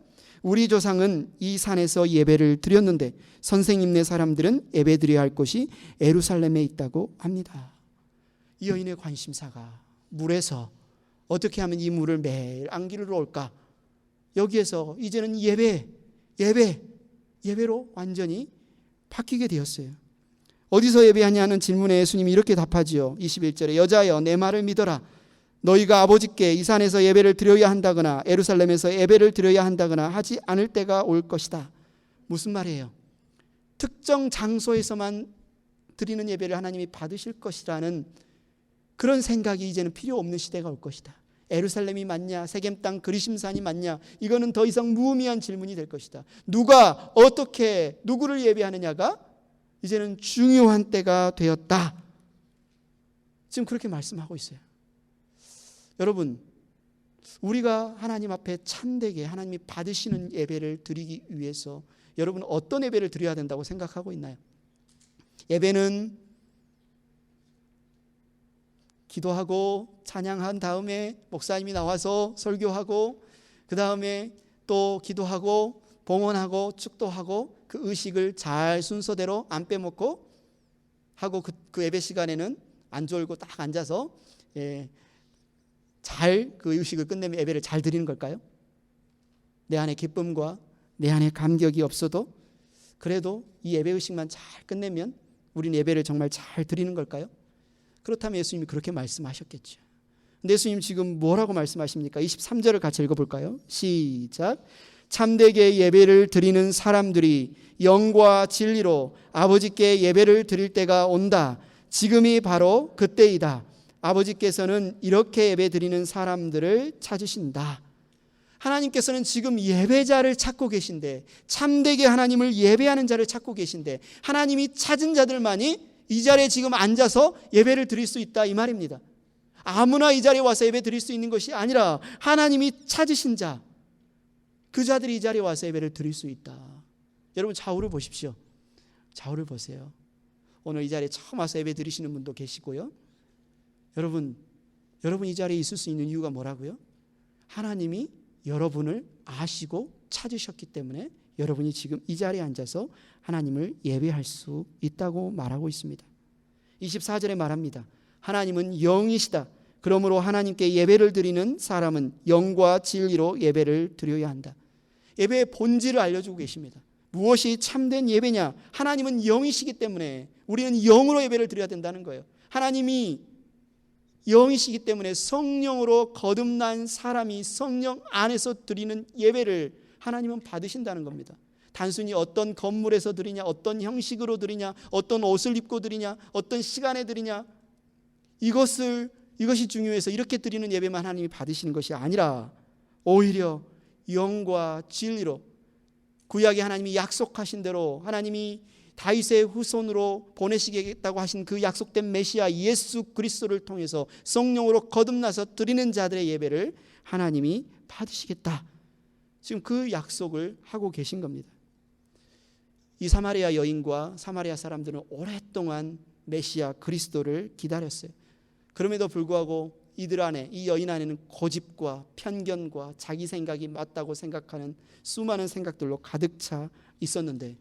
S1: 우리 조상은 이 산에서 예배를 드렸는데 선생님네 사람들은 예배 드려야 할 곳이 예루살렘에 있다고 합니다. 이 여인의 관심사가 물에서 어떻게 하면 이 물을 매일 안기르러 올까? 여기에서 이제는 예배로 완전히 바뀌게 되었어요. 어디서 예배하냐는 질문에 예수님이 이렇게 답하지요. 21절에 여자여 내 말을 믿어라. 너희가 아버지께 이 산에서 예배를 드려야 한다거나 예루살렘에서 예배를 드려야 한다거나 하지 않을 때가 올 것이다. 무슨 말이에요? 특정 장소에서만 드리는 예배를 하나님이 받으실 것이라는 그런 생각이 이제는 필요 없는 시대가 올 것이다. 예루살렘이 맞냐, 세겜 땅 그리심산이 맞냐, 이거는 더 이상 무의미한 질문이 될 것이다. 누가 어떻게 누구를 예배하느냐가 이제는 중요한 때가 되었다. 지금 그렇게 말씀하고 있어요. 여러분, 우리가 하나님 앞에 참되게 하나님이 받으시는 예배를 드리기 위해서 여러분 어떤 예배를 드려야 된다고 생각하고 있나요? 예배는 기도하고 찬양한 다음에 목사님이 나와서 설교하고 그 다음에 또 기도하고 봉헌하고 축도하고 그 의식을 잘 순서대로 안 빼먹고 하고 그 예배 시간에는 안 졸고 딱 앉아서 잘 그 의식을 끝내면 예배를 잘 드리는 걸까요? 내 안에 기쁨과 내 안에 감격이 없어도 그래도 이 예배 의식만 잘 끝내면 우리는 예배를 정말 잘 드리는 걸까요? 그렇다면 예수님이 그렇게 말씀하셨겠죠. 근데 예수님 지금 뭐라고 말씀하십니까? 23절을 같이 읽어볼까요? 시작. 참되게 예배를 드리는 사람들이 영과 진리로 아버지께 예배를 드릴 때가 온다. 지금이 바로 그때이다. 아버지께서는 이렇게 예배 드리는 사람들을 찾으신다. 하나님께서는 지금 예배자를 찾고 계신데, 참되게 하나님을 예배하는 자를 찾고 계신데, 하나님이 찾은 자들만이 이 자리에 지금 앉아서 예배를 드릴 수 있다, 이 말입니다. 아무나 이 자리에 와서 예배 드릴 수 있는 것이 아니라 하나님이 찾으신 자, 그 자들이 이 자리에 와서 예배를 드릴 수 있다. 여러분 좌우를 보십시오. 좌우를 보세요. 오늘 이 자리에 처음 와서 예배 드리시는 분도 계시고요. 여러분 이 자리에 있을 수 있는 이유가 뭐라고요? 하나님이 여러분을 아시고 찾으셨기 때문에 여러분이 지금 이 자리에 앉아서 하나님을 예배할 수 있다고 말하고 있습니다. 24절에 말합니다. 하나님은 영이시다. 그러므로 하나님께 예배를 드리는 사람은 영과 진리로 예배를 드려야 한다. 예배의 본질을 알려주고 계십니다. 무엇이 참된 예배냐? 하나님은 영이시기 때문에 우리는 영으로 예배를 드려야 된다는 거예요. 하나님이 영이시기 때문에 성령으로 거듭난 사람이 성령 안에서 드리는 예배를 하나님은 받으신다는 겁니다. 단순히 어떤 건물에서 드리냐, 어떤 형식으로 드리냐, 어떤 옷을 입고 드리냐, 어떤 시간에 드리냐, 이것이 중요해서 이렇게 드리는 예배만 하나님이 받으시는 것이 아니라 오히려 영과 진리로 구약에 하나님이 약속하신 대로 하나님이 다윗의 후손으로 보내시겠다고 하신 그 약속된 메시아 예수 그리스도를 통해서 성령으로 거듭나서 드리는 자들의 예배를 하나님이 받으시겠다. 지금 그 약속을 하고 계신 겁니다. 이 사마리아 여인과 사마리아 사람들은 오랫동안 메시아 그리스도를 기다렸어요. 그럼에도 불구하고 이들 안에, 이 여인 안에는 고집과 편견과 자기 생각이 맞다고 생각하는 수많은 생각들로 가득 차 있었는데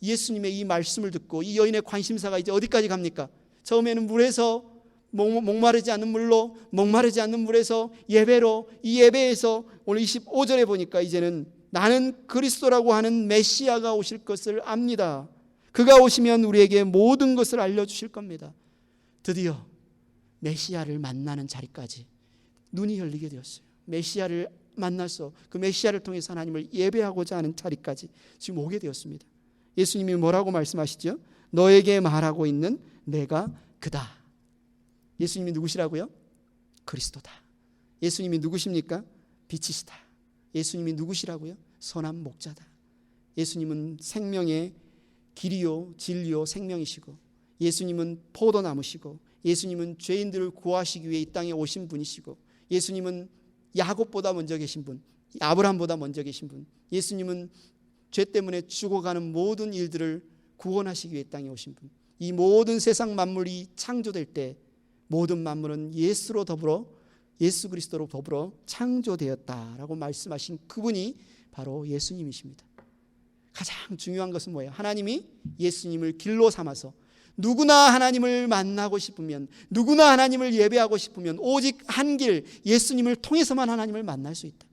S1: 예수님의 이 말씀을 듣고 이 여인의 관심사가 이제 어디까지 갑니까? 처음에는 물에서 목마르지 않는 물로, 목마르지 않는 물에서 예배로, 이 예배에서 오늘 25절에 보니까 이제는 나는 그리스도라고 하는 메시아가 오실 것을 압니다. 그가 오시면 우리에게 모든 것을 알려주실 겁니다. 드디어 메시아를 만나는 자리까지 눈이 열리게 되었어요. 메시아를 만나서 그 메시아를 통해서 하나님을 예배하고자 하는 자리까지 지금 오게 되었습니다. 예수님이 뭐라고 말씀하시죠? 너에게 말하고 있는 내가 그다. 예수님이 누구시라고요? 그리스도다. 예수님이 누구십니까? 빛이시다. 예수님이 누구시라고요? 선한 목자다. 예수님은 생명의 길이요 진리요 생명이시고, 예수님은 포도나무시고, 예수님은 죄인들을 구하시기 위해 이 땅에 오신 분이시고, 예수님은 야곱보다 먼저 계신 분, 아브라함보다 먼저 계신 분, 예수님은 죄 때문에 죽어가는 모든 일들을 구원하시기 위해 이 땅에 오신 분. 이 모든 세상 만물이 창조될 때 모든 만물은 예수로 더불어, 예수 그리스도로 더불어 창조되었다라고 말씀하신 그분이 바로 예수님이십니다. 가장 중요한 것은 뭐예요? 하나님이 예수님을 길로 삼아서 누구나 하나님을 만나고 싶으면, 누구나 하나님을 예배하고 싶으면 오직 한 길, 예수님을 통해서만 하나님을 만날 수 있다.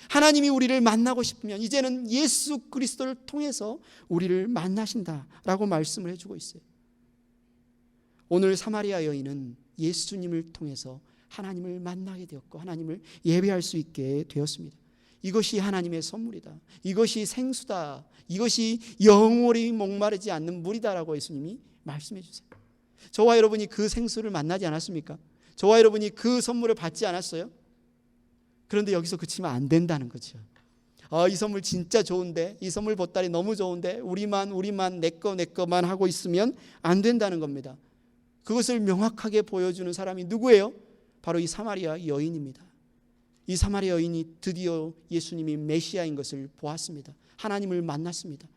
S1: 하나님이 우리를 만나고 싶으면 이제는 예수 그리스도를 통해서 우리를 만나신다라고 말씀을 해주고 있어요. 오늘 사마리아 여인은 예수님을 통해서 하나님을 만나게 되었고 하나님을 예배할 수 있게 되었습니다. 이것이 하나님의 선물이다. 이것이 생수다. 이것이 영원히 목마르지 않는 물이다라고 예수님이 말씀해 주세요. 저와 여러분이 그 생수를 만나지 않았습니까? 저와 여러분이 그 선물을 받지 않았어요? 그런데 여기서 그치면 안 된다는 거죠. 이 선물 진짜 좋은데, 이 선물 보따리 너무 좋은데 우리만 내 거만 하고 있으면 안 된다는 겁니다. 그것을 명확하게 보여주는 사람이 누구예요? 바로 이 사마리아 여인입니다. 이 사마리아 여인이 드디어 예수님이 메시아인 것을 보았습니다. 하나님을 만났습니다.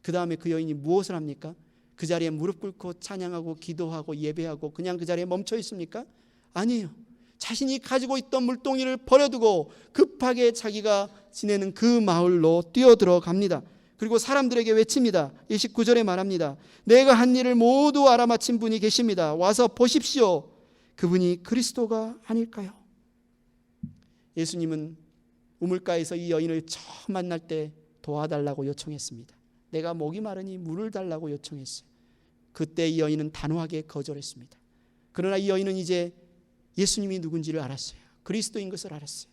S1: 그 다음에 그 여인이 무엇을 합니까? 그 자리에 무릎 꿇고 찬양하고 기도하고 예배하고 그냥 그 자리에 멈춰 있습니까? 아니에요. 자신이 가지고 있던 물동이를 버려두고 급하게 자기가 지내는 그 마을로 뛰어들어갑니다. 그리고 사람들에게 외칩니다. 29절에 말합니다. 내가 한 일을 모두 알아맞힌 분이 계십니다. 와서 보십시오. 그분이 그리스도가 아닐까요? 예수님은 우물가에서 이 여인을 처음 만날 때 도와달라고 요청했습니다. 내가 목이 마르니 물을 달라고 요청했어요. 그때 이 여인은 단호하게 거절했습니다. 그러나 이 여인은 이제 예수님이 누군지를 알았어요. 그리스도인 것을 알았어요.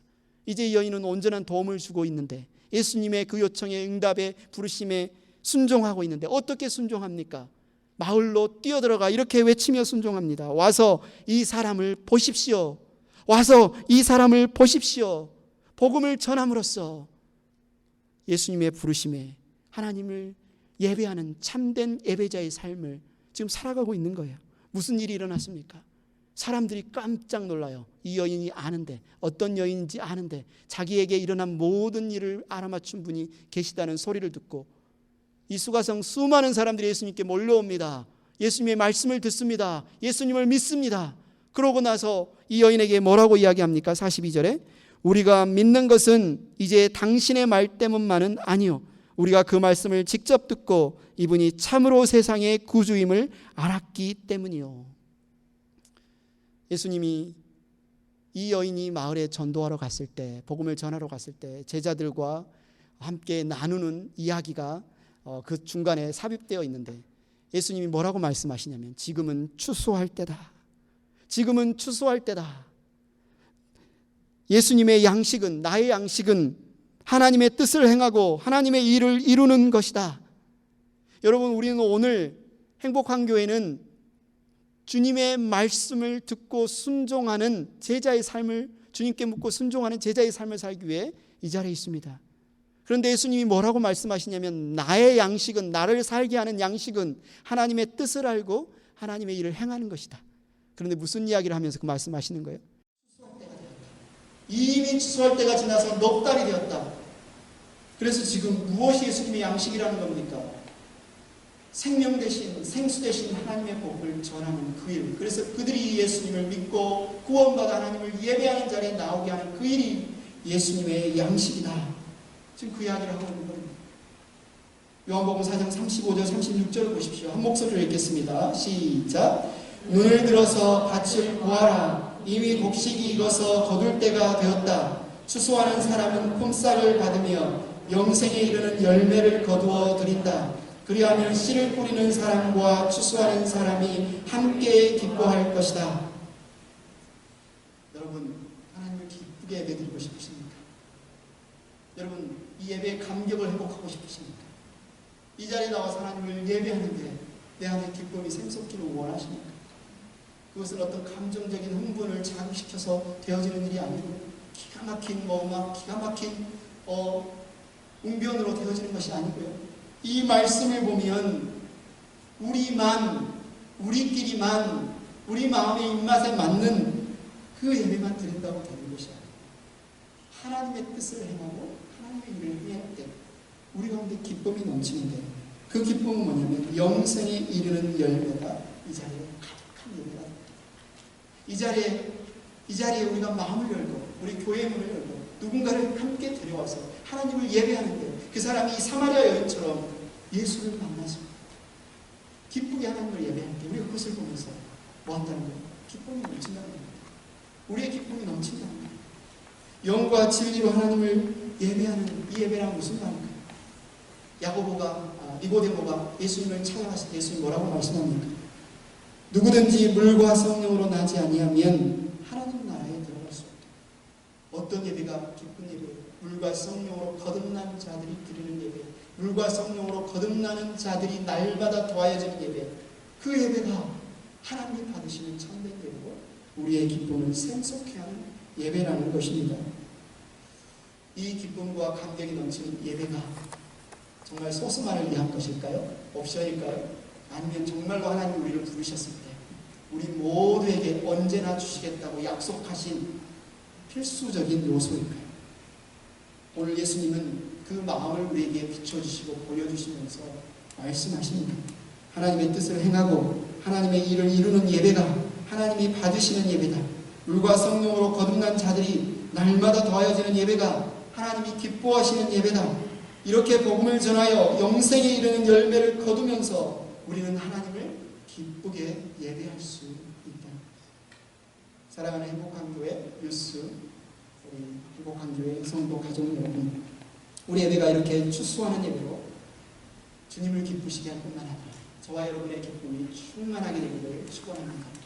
S1: 이제 이 여인은 온전한 도움을 주고 있는데, 예수님의 그 요청에 응답에 부르심에 순종하고 있는데 어떻게 순종합니까? 마을로 뛰어들어가 이렇게 외치며 순종합니다. 와서 이 사람을 보십시오. 와서 이 사람을 보십시오. 복음을 전함으로써 예수님의 부르심에 하나님을 예배하는 참된 예배자의 삶을 지금 살아가고 있는 거예요. 무슨 일이 일어났습니까? 사람들이 깜짝 놀라요. 이 여인이 아는데, 어떤 여인인지 아는데 자기에게 일어난 모든 일을 알아맞춘 분이 계시다는 소리를 듣고 이 수가성 수많은 사람들이 예수님께 몰려옵니다. 예수님의 말씀을 듣습니다. 예수님을 믿습니다. 그러고 나서 이 여인에게 뭐라고 이야기합니까? 42절에 우리가 믿는 것은 이제 당신의 말 때문만은 아니요, 우리가 그 말씀을 직접 듣고 이분이 참으로 세상의 구주임을 알았기 때문이요. 예수님이 이 여인이 마을에 전도하러 갔을 때, 복음을 전하러 갔을 때 제자들과 함께 나누는 이야기가 그 중간에 삽입되어 있는데, 예수님이 뭐라고 말씀하시냐면 지금은 추수할 때다. 지금은 추수할 때다. 예수님의 양식은, 나의 양식은 하나님의 뜻을 행하고 하나님의 일을 이루는 것이다. 여러분, 우리는 오늘 행복한 교회는 주님의 말씀을 듣고 순종하는 제자의 삶을, 주님께 묻고 순종하는 제자의 삶을 살기 위해 이 자리에 있습니다. 그런데 예수님이 뭐라고 말씀하시냐면 나의 양식은, 나를 살게 하는 양식은 하나님의 뜻을 알고 하나님의 일을 행하는 것이다. 그런데 무슨 이야기를 하면서 그 말씀하시는 거예요? 이미 추수할 때가 지나서 넉 달이 되었다. 그래서 지금 무엇이 예수님의 양식이라는 겁니까? 생명 대신, 생수 대신 하나님의 복을 전하는 그 일. 그래서 그들이 예수님을 믿고 구원받아 하나님을 예배하는 자리에 나오게 하는 그 일이 예수님의 양식이다. 지금 그 이야기를 하고 있는 겁니다. 요한복음 4장 35절 36절을 보십시오. 한 목소리로 읽겠습니다. 시작. 눈을 들어서 밭을 보아라. 이미 곡식이 익어서 거둘 때가 되었다. 추수하는 사람은 품삯을 받으며 영생에 이르는 열매를 거두어 드린다. 그리하면 씨를 뿌리는 사람과 추수하는 사람이 함께 기뻐할 것이다. 여러분, 하나님을 기쁘게 예배드리고 싶으십니까? 여러분, 이 예배의 감격을 회복하고 싶으십니까? 이 자리에 나와서 하나님을 예배하는데 내 안에 기쁨이 샘솟기를 원하십니까? 그것은 어떤 감정적인 흥분을 자극시켜서 되어지는 일이 아니고 기가 막힌 기가 막힌 웅변으로 되어지는 것이 아니고요. 이 말씀을 보면 우리끼리만 우리 마음의 입맛에 맞는 그 예배만 드린다고 되는 것이 아니에요. 하나님의 뜻을 행하고 하나님의 일을 해야 때 우리 가운데 기쁨이 넘치는데 그 기쁨은 뭐냐면 영생에 이르는 열매가 이 자리에 가득한 예배가 됩니다. 이 자리에 우리가 마음을 열고 우리 교회 문을 열고 누군가를 함께 데려와서 하나님을 예배하는데 그 사람이 사마리아 여인처럼 예수를 만나서 기쁘게 하나님을 예배할 때 우리가 그것을 보면서 뭐 한다는 거예요? 기쁨이 넘친다는 겁니다. 우리의 기쁨이 넘친다는 거예요. 영과 진리로 하나님을 예배하는 이 예배란 무슨 말인가요? 니고데모가 예수님을 찾아갔을 때 예수님 뭐라고 말씀합니까? 누구든지 물과 성령으로 나지 아니하면 하나님 나라에 들어갈 수 없다. 어떤 예배가 기쁜 예배예요? 물과 성령으로 거듭난 자들이 드리는 예배, 물과 성령으로 거듭나는 자들이 날마다 더하여지는 예배, 그 예배가 하나님이 받으시는 참된 예배고 우리의 기쁨을 샘솟게 하는 예배라는 것입니다. 이 기쁨과 감격이 넘치는 예배가 정말 소스만을 위한 것일까요? 옵션일까요? 아니면 정말로 하나님 우리를 부르셨을 때 우리 모두에게 언제나 주시겠다고 약속하신 필수적인 요소일까요? 오늘 예수님은 그 마음을 우리에게 비춰주시고 보여주시면서 말씀하십니다. 하나님의 뜻을 행하고 하나님의 일을 이루는 예배가 하나님이 받으시는 예배다. 물과 성령으로 거듭난 자들이 날마다 더하여지는 예배가 하나님이 기뻐하시는 예배다. 이렇게 복음을 전하여 영생에 이르는 열매를 거두면서 우리는 하나님을 기쁘게 예배할 수 있다. 사랑하는 행복한 교회 뉴스, 우리 행복한 교회 성도 가족 여러분, 우리 예배가 이렇게 추수하는 예배로 주님을 기쁘시게 할 뿐만 아니라 저와 여러분의 기쁨이 충만하게 되기를 축원합니다.